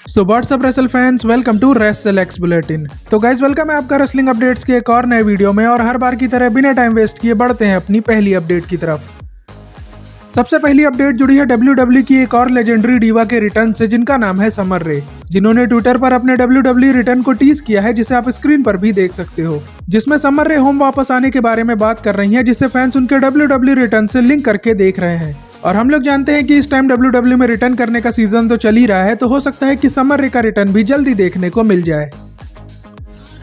So what's up wrestle fans, welcome to WrestleX bulletin. तो guys welcome है आपका wrestling updates के एक और नए वीडियो में। और हर बार की तरह बिना टाइम वेस्ट किए बढ़ते हैं अपनी पहली अपडेट की तरफ। सबसे पहली अपडेट जुड़ी है WWE की एक और लेजेंडरी डीवा के रिटर्न से, जिनका नाम है समर रे, जिन्होंने ट्विटर पर अपने WWE रिटर्न को टीज किया है, जिसे आप स्क्रीन पर भी देख सकते हो। जिसमें समर रे होम वापस आने के बारे में बात कर रही हैं, जिसे फैंस उनके WWE रिटर्न से लिंक करके देख रहे हैं। और हम लोग जानते हैं कि इस टाइम WWE में रिटर्न करने का सीजन तो चल ही रहा है, तो हो सकता है कि समर रे का रिटर्न भी जल्दी देखने को मिल जाए।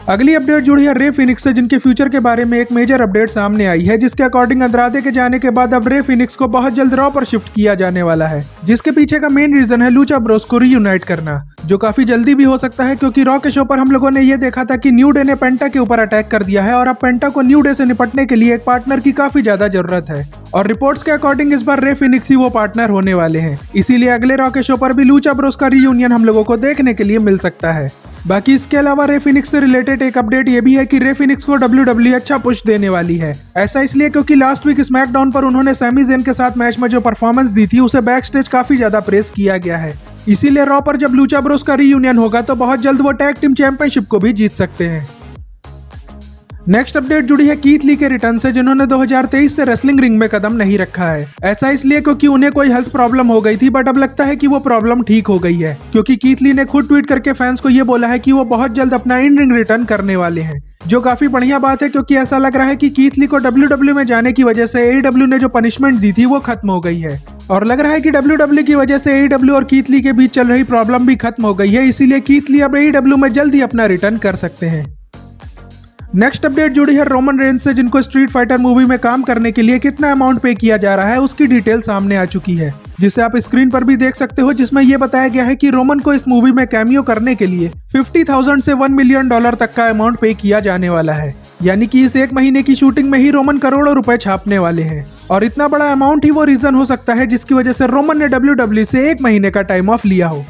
अगली अपडेट जुड़ी है रे फिनिक्स से, जिनके फ्यूचर के बारे में एक मेजर अपडेट सामने आई है, जिसके अकॉर्डिंग अंद्रादे के जाने के बाद अब रे फिनिक्स को बहुत जल्द रॉ पर शिफ्ट किया जाने वाला है, जिसके पीछे का मेन रीजन है लूचा ब्रोस को रीयूनाइट करना, जो काफी जल्दी भी हो सकता है, क्योंकि रॉ के शो पर हम लोगों ने ये देखा था कि न्यू डे ने पेंटा के ऊपर अटैक कर दिया है और अब पेंटा को न्यू डे से निपटने के लिए एक पार्टनर की काफी ज्यादा जरूरत है। और रिपोर्ट्स के अकॉर्डिंग इस बार रे फिनिक्स ही वो पार्टनर होने वाले हैं, इसीलिए अगले रॉ के शो पर भी लूचा ब्रोस का रीयूनियन हम लोगों को देखने के लिए मिल सकता है। बाकी इसके अलावा रे फिनिक्स से रिलेटेड एक अपडेट ये भी है कि रे फिनिक्स को WWE अच्छा पुश देने वाली है। ऐसा इसलिए क्योंकि लास्ट वीक स्मैकडाउन पर उन्होंने सैमी ज़ेन के साथ मैच में जो परफॉर्मेंस दी थी, उसे बैक स्टेज काफी ज्यादा प्रेस किया गया है। इसीलिए रॉ पर जब लूचा ब्रोस का रीयूनियन होगा तो बहुत जल्द वो टैग टीम चैंपियनशिप को भी जीत सकते हैं। नेक्स्ट अपडेट जुड़ी है कीथ ली के रिटर्न से, जिन्होंने 2023 से रेसलिंग रिंग में कदम नहीं रखा है। ऐसा इसलिए क्योंकि उन्हें कोई हेल्थ प्रॉब्लम हो गई थी, बट अब लगता है कि वो प्रॉब्लम ठीक हो गई है, क्योंकि कीथ ली ने खुद ट्वीट करके फैंस को ये बोला है कि वो बहुत जल्द अपना इन रिंग रिटर्न करने वाले हैं, जो काफी बढ़िया बात है, क्योंकि ऐसा लग रहा है कि कीथ ली को WWE में जाने की वजह से AEW ने जो पनिशमेंट दी थी वो खत्म हो गई है। और लग रहा है कि WWE की वजह से AEW और कीथ ली के बीच चल रही प्रॉब्लम भी खत्म हो गई है, इसीलिए कीथ ली अब AEW में जल्दी अपना रिटर्न कर सकते हैं। नेक्स्ट अपडेट जुड़ी है रोमन रेंज से, जिनको स्ट्रीट फाइटर मूवी में काम करने के लिए कितना अमाउंट पे किया जा रहा है उसकी डिटेल सामने आ चुकी है, जिसे आप स्क्रीन पर भी देख सकते हो, जिसमें यह बताया गया है कि रोमन को इस मूवी में कैमियो करने के लिए 50,000 से $1 मिलियन तक का अमाउंट पे किया जाने वाला है। यानी कि इस एक महीने की शूटिंग में ही रोमन करोड़ों रुपए छापने वाले हैं, और इतना बड़ा अमाउंट ही वो रीजन हो सकता है जिसकी वजह से रोमन ने WWE से एक महीने का टाइम ऑफ लिया हो।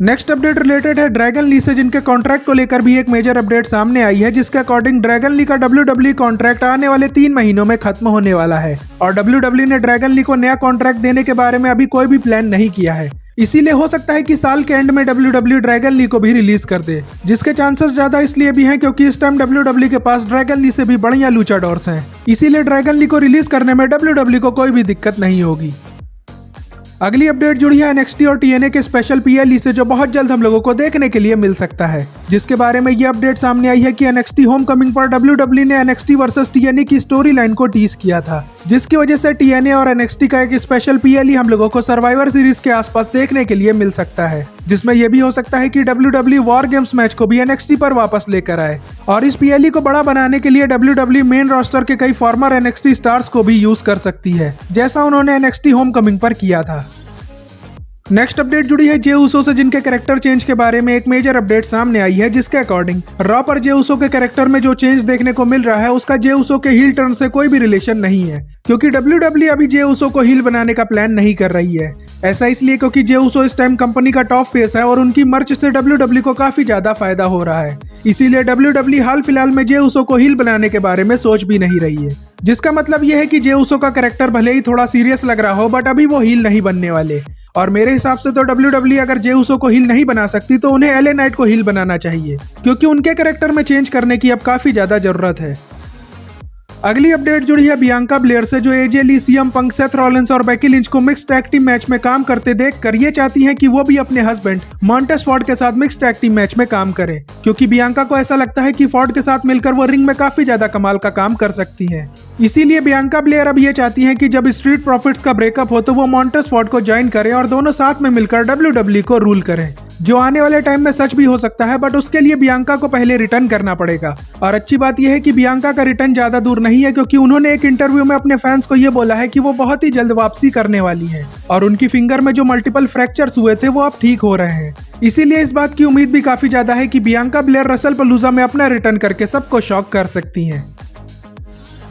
नेक्स्ट अपडेट रिलेटेड है ड्रैगन ली से, जिनके कॉन्ट्रैक्ट को लेकर भी एक मेजर अपडेट सामने आई है, जिसके अकॉर्डिंग ड्रैगन ली का WWE कॉन्ट्रैक्ट आने वाले 3 महीनों में खत्म होने वाला है, और WWE ने ड्रैगन ली को नया कॉन्ट्रैक्ट देने के बारे में अभी कोई भी प्लान नहीं किया है। इसीलिए हो सकता है कि साल के एंड में WWE ड्रैगन ली को भी रिलीज कर दे, जिसके चांसेस ज्यादा इसलिए भी हैं क्योंकि इस टाइम WWE के पास ड्रैगन ली से भी बढ़िया लूचाडोर्स हैं, इसीलिए ड्रैगन ली को रिलीज करने में WWE को कोई भी दिक्कत नहीं होगी। अगली अपडेट जुड़ी है NXT और TNA के स्पेशल PLE से, जो बहुत जल्द हम लोगों को देखने के लिए मिल सकता है, जिसके बारे में ये अपडेट सामने आई है कि NXT होमकमिंग पर WWE ने NXT वर्सेस TNA की स्टोरी लाइन को टीज किया था, जिसकी वजह से TNA और NXT का एक स्पेशल PLE हम लोगों को सर्वाइवर सीरीज के आसपास देखने के लिए मिल सकता है, जिसमें यह भी हो सकता है कि WWE वॉर गेम्स मैच को भी NXT पर वापस लेकर आए। और इस PLE को बड़ा बनाने के लिए WWE मेन रोस्टर के कई फॉर्मर NXT स्टार्स को भी यूज कर सकती है, जैसा उन्होंने NXT होमकमिंग पर किया था। नेक्स्ट अपडेट जुड़ी है जे उसो से, जिनके कैरेक्टर चेंज के बारे में एक मेजर अपडेट सामने आई है, जिसके अकॉर्डिंग रॉ पर जे उसो के कैरेक्टर में जो चेंज देखने को मिल रहा है उसका जे उसो के हील टर्न से कोई भी रिलेशन नहीं है, क्योंकि WWE अभी जे उसो को हील बनाने का प्लान नहीं कर रही है। ऐसा इसलिए क्योंकि जे उसो इस टाइम कंपनी का टॉप फेस है और उनकी मर्च से WWE को काफी ज्यादा फायदा हो रहा है, इसीलिए WWE हाल फिलहाल में जे उसो को हील बनाने के बारे में सोच भी नहीं रही है, जिसका मतलब यह है कि जे उसो का कैरेक्टर भले ही थोड़ा सीरियस लग रहा हो, बट अभी वो हील नहीं बनने वाले। और मेरे हिसाब से तो WWE अगर जे उसो को हील नहीं बना सकती तो उन्हें LA नाइट को हील बनाना चाहिए, क्योंकि उनके कैरेक्टर में चेंज करने की अब काफी ज्यादा जरूरत है। अगली अपडेट जुड़ी है बियांका ब्लेयर से, जो AJ ली, CM पंक, सेथ रॉलिंस और बेकी लिंच को मिक्स टैग टीम मैच में काम करते देखकर ये चाहती हैं कि वो भी अपने हस्बैंड मॉन्टेस फॉर्ड के साथ मिक्स टैग टीम मैच में काम करें, क्योंकि बियांका को ऐसा लगता है कि फॉर्ड के साथ मिलकर वो रिंग में काफी ज्यादा कमाल का काम कर सकती हैं। इसीलिए बियांका ब्लेयर अब ये चाहती हैं कि जब स्ट्रीट प्रॉफिट्स का ब्रेकअप हो तो वो मॉन्टेस फॉर्ड को ज्वाइन करें और दोनों साथ में मिलकर WWE को रूल करें, जो आने वाले टाइम में सच भी हो सकता है, बट उसके लिए बियांका को पहले रिटर्न करना पड़ेगा। और अच्छी बात यह है कि बियांका का रिटर्न ज्यादा दूर नहीं है, क्योंकि उन्होंने एक इंटरव्यू में अपने फैंस को यह बोला है कि वो बहुत ही जल्द वापसी करने वाली है, और उनकी फिंगर में जो मल्टीपल फ्रैक्चर्स हुए थे वो अब ठीक हो रहे हैं। इसीलिए इस बात की उम्मीद भी काफी ज्यादा है कि बियांका ब्लेयर रसल पलूजा में अपना रिटर्न करके सबको शॉक कर सकती हैं।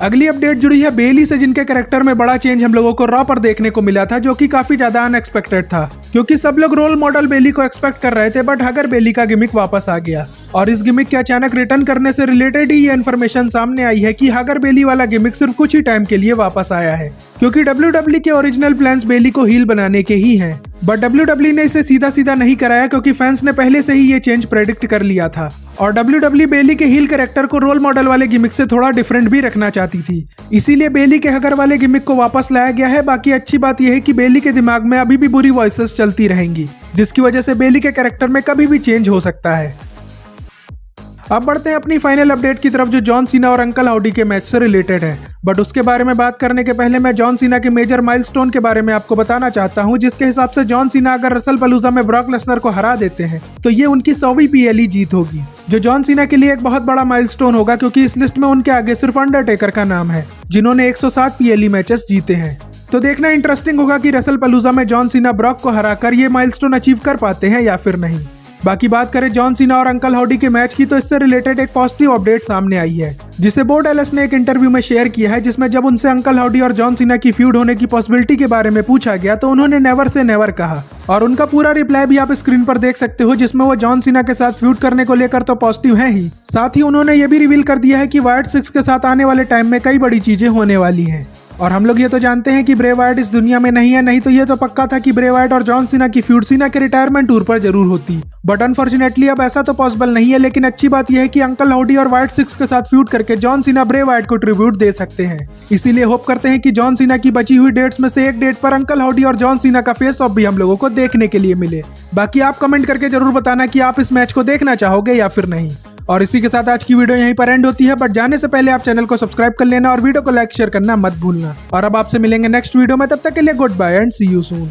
अगली अपडेट जुड़ी है बेली से, जिनके कैरेक्टर में बड़ा चेंज हम लोगों को रॉ पर देखने को मिला था, जो कि काफी ज्यादा अनएक्सपेक्टेड था, क्योंकि सब लोग रोल मॉडल बेली को एक्सपेक्ट कर रहे थे, बट हगर बेली का गिमिक वापस आ गया। और इस गिमिक के अचानक रिटर्न करने से रिलेटेड ही ये इन्फॉर्मेशन सामने आई है कि हगर बेली वाला गिमिक सिर्फ कुछ ही टाइम के लिए वापस आया है, क्योंकि WWE के ओरिजिनल प्लान्स बेली को हील बनाने के ही हैं। बट WWE ने इसे सीधा सीधा नहीं कराया, क्योंकि फैंस ने पहले से ही ये चेंज प्रेडिक्ट कर लिया था। और WWE बेली के हील कैरेक्टर को रोल मॉडल वाले गिमिक से थोड़ा डिफरेंट भी रखना चाहती थी, इसीलिए बेली के हगर वाले गिमिक को वापस लाया गया है। बाकी अच्छी बात यह है कि बेली के दिमाग में अभी भी बुरी वॉइसेस चलती रहेंगी, जिसकी वजह से बेली के कैरेक्टर में कभी भी चेंज हो सकता है। अब बढ़ते हैं अपनी फाइनल अपडेट की तरफ, जो जॉन सीना और अंकल हाउडी के मैच से रिलेटेड है। बट उसके बारे में बात करने के पहले मैं जॉन सीना के मेजर माइलस्टोन के बारे में आपको बताना चाहता हूं, जिसके हिसाब से जॉन सीना अगर रसल पलूजा में ब्रॉक लेसनर को हरा देते हैं तो ये उनकी 100वीं PLE जीत होगी, जो जॉन सीना के लिए एक बहुत बड़ा माइलस्टोन होगा, क्योंकि इस लिस्ट में उनके आगे सिर्फ अंडरटेकर का नाम है, जिन्होंने 107 PLE मैचेस जीते हैं। तो देखना इंटरेस्टिंग होगा कि रसल पलूजा में जॉन सीना ब्रॉक को हराकर ये माइलस्टोन अचीव कर पाते हैं या फिर नहीं। बाकी बात करें जॉन सीना और अंकल हाउडी के मैच की, तो इससे रिलेटेड एक पॉजिटिव अपडेट सामने आई है, जिसे बो डैलस ने एक इंटरव्यू में शेयर किया है, जिसमें जब उनसे अंकल हाउडी और जॉन सीना की फ्यूड होने की पॉसिबिलिटी के बारे में पूछा गया तो उन्होंने नेवर से नेवर कहा। और उनका पूरा रिप्लाई भी आप स्क्रीन पर देख सकते हो, जिसमें वो जॉन सीना के साथ फ्यूड करने को लेकर तो पॉजिटिव है ही, साथ ही उन्होंने ये भी रिवील कर दिया है कि वाइट 6 के साथ आने वाले टाइम में कई बड़ी चीजें होने वाली हैं। और हम लोग ये तो जानते हैं कि ब्रे वाइट इस दुनिया में नहीं है, नहीं तो ये तो पक्का था कि ब्रे वाइट और जॉन सीना की फ्यूड सीना के रिटायरमेंट टूर पर जरूर होती। बट अनफॉर्चुनेटली अब ऐसा तो पॉसिबल नहीं है, लेकिन अच्छी बात यह है कि अंकल हाउडी और वाइट 6 के साथ फ्यूड करके जॉन सीना ब्रे वाइट को ट्रिब्यूट दे सकते हैं। इसीलिए होप करते हैं कि जॉन सीना की बची हुई डेट्स में से एक डेट पर अंकल हाउडी और जॉन सीना का फेस ऑफ भी हम लोगों को देखने के लिए मिले। बाकी आप कमेंट करके जरूर बताना कि आप इस मैच को देखना चाहोगे या फिर नहीं। और इसी के साथ आज की वीडियो यहीं पर एंड होती है, बट जाने से पहले आप चैनल को सब्सक्राइब कर लेना और वीडियो को लाइक शेयर करना मत भूलना। और अब आपसे मिलेंगे नेक्स्ट वीडियो में, तब तक के लिए goodbye and see you soon.